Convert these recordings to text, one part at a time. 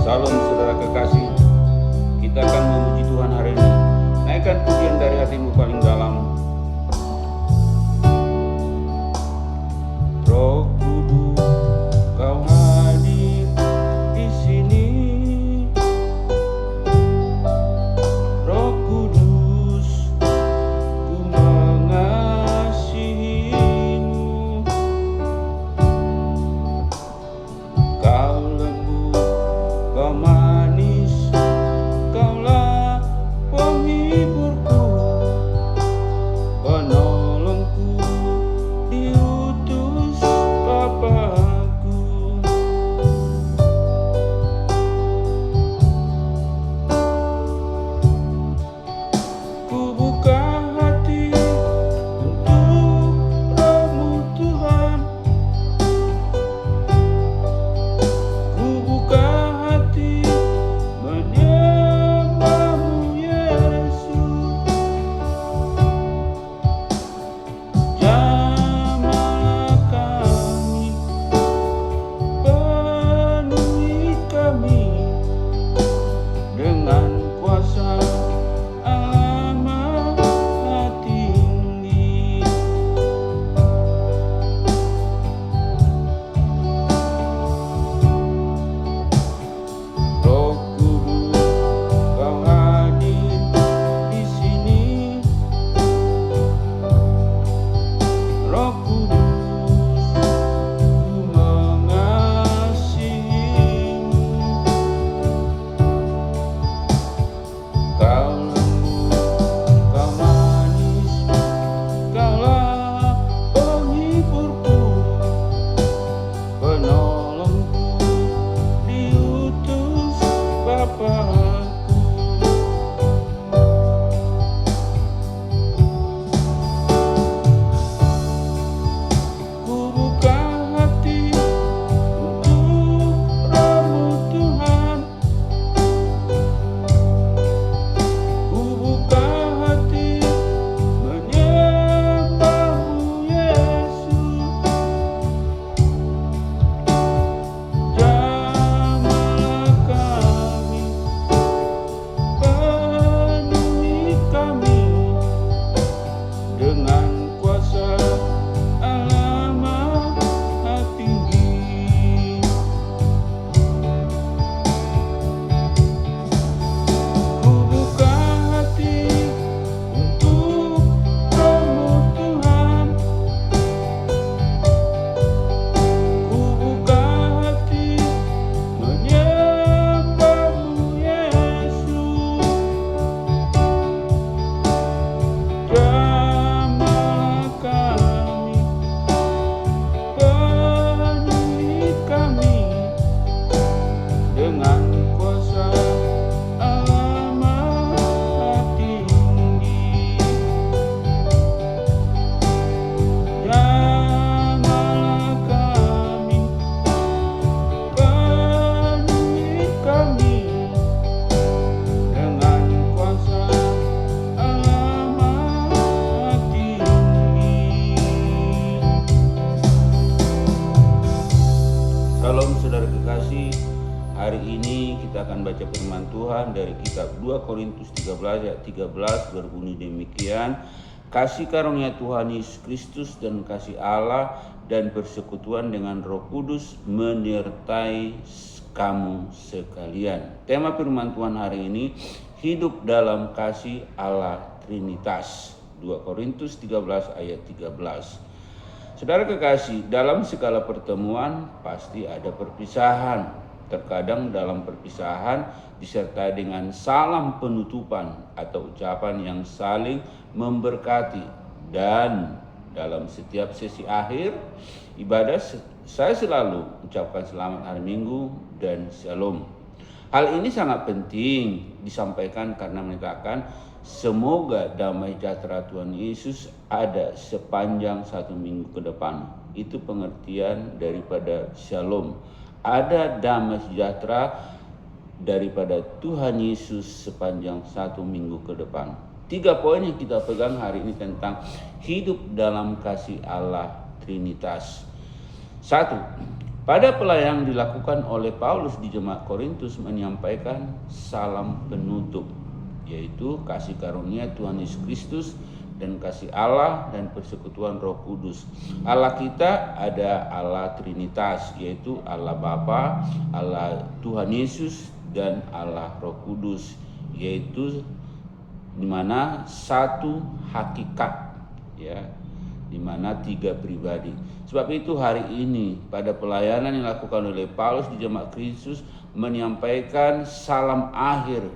Salam saudara kekasih, kita akan memuji Tuhan hari ini. Naikkan pujian dari hatimu paling dalam. Roh Kudus, Kau hadir di sini. Roh Kudus, Ku mengasihimu. Kau lembut, Kau manis, Kaulah penghiburku, penolongku, diutus Bapa-Ku. Ku buka hati untuk Roh-Mu Tuhan. Ku buka hati menyembah-Mu Yesus. Jamahlah kami, penuhi kami dengan kuasa Allah Maha Tinggi. Roh Kudus, Kau hadir di sini. Roh Kudus, Ku mengasihimu. Kau lembut, Kau manis, Kaulah penghiburku, penolongku, diutus Bapa-Ku. Ku buka hati untuk Roh-Mu Tuhan. Ku buka hati menyembah-Mu Yesus. Jamahlah kami, penuhi kami dengan kuasa Allah Maha Tinggi. Ku buka hati untuk Roh-Mu Tuhan. Ku buka hati menyembah-Mu Yesus. Jamahlah kami, penuhi kami dengan kuasa Allah Maha Tinggi. Jamahlah kami, penuhi kami dengan kuasa Allah Maha Tinggi. Salam saudara kekasih, hari ini kita akan baca firman Tuhan dari kitab 2 Korintus 13 ayat 13 berbunyi demikian. Kasih karunia Tuhan Yesus Kristus dan kasih Allah dan persekutuan dengan Roh Kudus menyertai kamu sekalian. Tema firman Tuhan hari ini, hidup dalam kasih Allah Trinitas. 2 Korintus 13 ayat 13. Saudara kekasih, dalam segala pertemuan pasti ada perpisahan. Terkadang dalam perpisahan disertai dengan salam penutupan atau ucapan yang saling memberkati. Dan dalam setiap sesi akhir ibadah saya selalu ucapkan selamat hari Minggu dan Shalom. Hal ini sangat penting disampaikan karena menyatakan semoga damai sejahtera Tuhan Yesus ada sepanjang 1 minggu ke depan. Itu pengertian daripada Shalom. Ada damai sejahtera daripada Tuhan Yesus sepanjang 1 minggu ke depan. 3 poin yang kita pegang hari ini tentang hidup dalam kasih Allah Trinitas. 1. Pada pelayanan dilakukan oleh Paulus di jemaat Korintus menyampaikan salam penutup, yaitu kasih karunia Tuhan Yesus Kristus dan kasih Allah dan persekutuan Roh Kudus. Allah kita ada Allah Trinitas, yaitu Allah Bapa, Allah Tuhan Yesus, dan Allah Roh Kudus, yaitu di mana satu hakikat, ya, di mana tiga pribadi. Sebab itu hari ini pada pelayanan yang dilakukan oleh Paulus di jemaat Kristus menyampaikan salam akhir,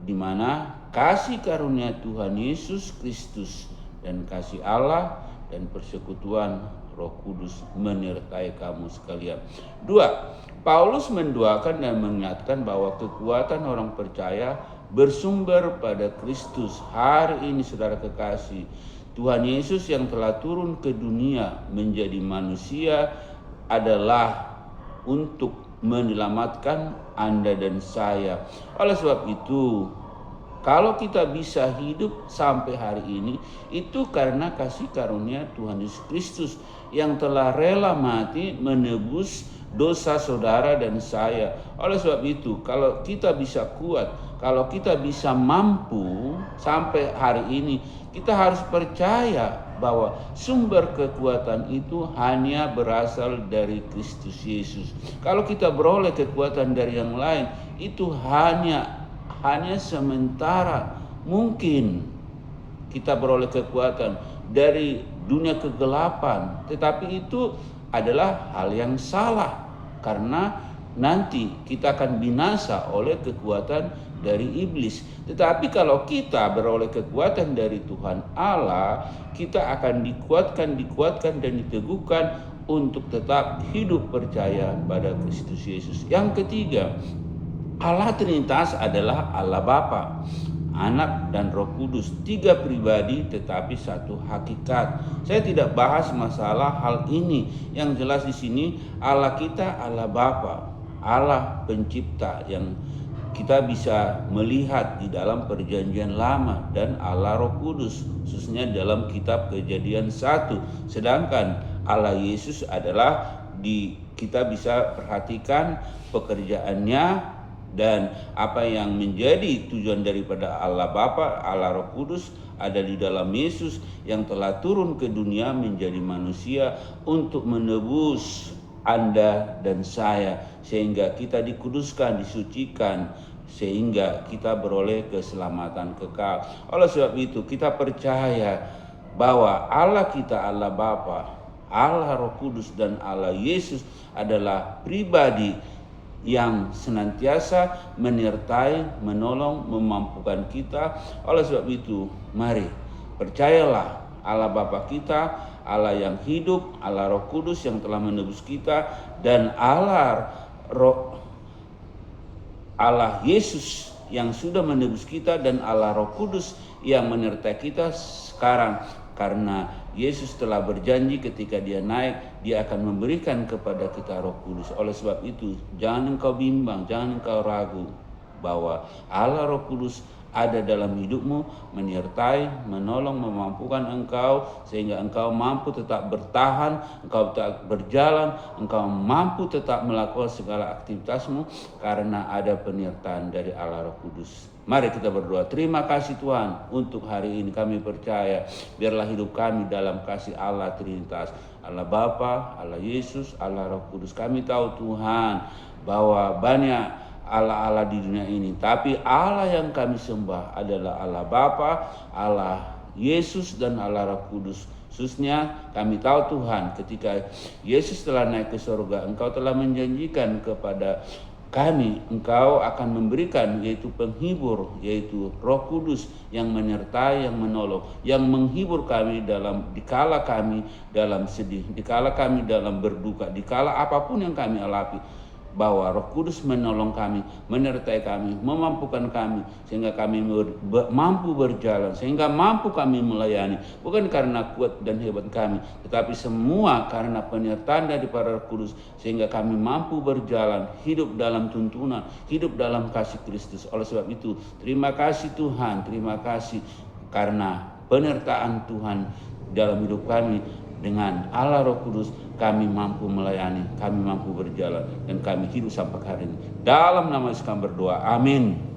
di mana kasih karunia Tuhan Yesus Kristus dan kasih Allah dan persekutuan Roh Kudus menyertai kamu sekalian. 2. Paulus mendoakan dan mengingatkan bahwa kekuatan orang percaya bersumber pada Kristus. Hari ini saudara kekasih, Tuhan Yesus yang telah turun ke dunia menjadi manusia adalah untuk menyelamatkan Anda dan saya. Oleh sebab itu, kalau kita bisa hidup sampai hari ini, itu karena kasih karunia Tuhan Yesus Kristus yang telah rela mati menebus dosa saudara dan saya. Oleh sebab itu, kalau kita bisa kuat, kalau kita bisa mampu sampai hari ini, kita harus percaya bahwa sumber kekuatan itu hanya berasal dari Kristus Yesus. Kalau kita beroleh kekuatan dari yang lain, itu hanya sementara. Mungkin kita beroleh kekuatan dari dunia kegelapan, tetapi itu adalah hal yang salah, karena nanti kita akan binasa oleh kekuatan dari iblis. Tetapi kalau kita beroleh kekuatan dari Tuhan Allah, kita akan dikuatkan dan diteguhkan untuk tetap hidup percaya pada Kristus Yesus. Yang ketiga, Allah Trinitas adalah Allah Bapa, Anak dan Roh Kudus, tiga pribadi tetapi satu hakikat. Saya tidak bahas masalah hal ini. Yang jelas di sini Allah kita Allah Bapa, Allah pencipta yang kita bisa melihat di dalam perjanjian lama, dan Allah Roh Kudus khususnya dalam kitab Kejadian 1. Sedangkan Allah Yesus adalah kita bisa perhatikan pekerjaannya dan apa yang menjadi tujuan daripada Allah Bapa, Allah Roh Kudus ada di dalam Yesus yang telah turun ke dunia menjadi manusia untuk menebus Anda dan saya, sehingga kita dikuduskan, disucikan, sehingga kita beroleh keselamatan kekal. Oleh sebab itu kita percaya bahwa Allah kita Allah Bapa, Allah Roh Kudus, dan Allah Yesus adalah pribadi yang senantiasa menyertai, menolong, memampukan kita. Oleh sebab itu, mari percayalah Allah Bapa kita, Allah yang hidup, Allah Roh Kudus yang telah menebus kita, dan Allah Yesus yang sudah menebus kita, dan Allah Roh Kudus yang menyertai kita sekarang. Karena Yesus telah berjanji ketika dia naik, dia akan memberikan kepada kita Roh Kudus. Oleh sebab itu, jangan engkau bimbang, jangan engkau ragu bahwa Allah Roh Kudus ada dalam hidupmu, menyertai, menolong, memampukan engkau sehingga engkau mampu tetap bertahan, engkau tetap berjalan, engkau mampu tetap melakukan segala aktivitasmu karena ada penyertaan dari Allah Roh Kudus. Mari kita berdoa. Terima kasih Tuhan untuk hari ini. Kami percaya biarlah hidup kami dalam kasih Allah Trinitas, Allah Bapa, Allah Yesus, Allah Roh Kudus. Kami tahu Tuhan bahwa banyak Allah-Allah di dunia ini, tapi Allah yang kami sembah adalah Allah Bapa, Allah Yesus, dan Allah Roh Kudus. Khususnya kami tahu Tuhan ketika Yesus telah naik ke surga, Engkau telah menjanjikan kepada kami, Engkau akan memberikan yaitu penghibur, yaitu Roh Kudus yang menyertai, yang menolong, yang menghibur kami dikala kami dalam sedih, dikala kami dalam berduka, dikala apapun yang kami alami, bahwa Roh Kudus menolong kami, menyertai kami, memampukan kami sehingga kami mampu berjalan, sehingga mampu kami melayani, bukan karena kuat dan hebat kami, tetapi semua karena penyertaan daripada Roh Kudus, sehingga kami mampu berjalan, hidup dalam tuntunan, hidup dalam kasih Kristus. Oleh sebab itu, terima kasih Tuhan, terima kasih karena penyertaan Tuhan dalam hidup kami. dengan Allah Roh Kudus kami mampu melayani, kami mampu berjalan, dan kami hidup sampai hari ini. Dalam nama Yesus kami berdoa, amin.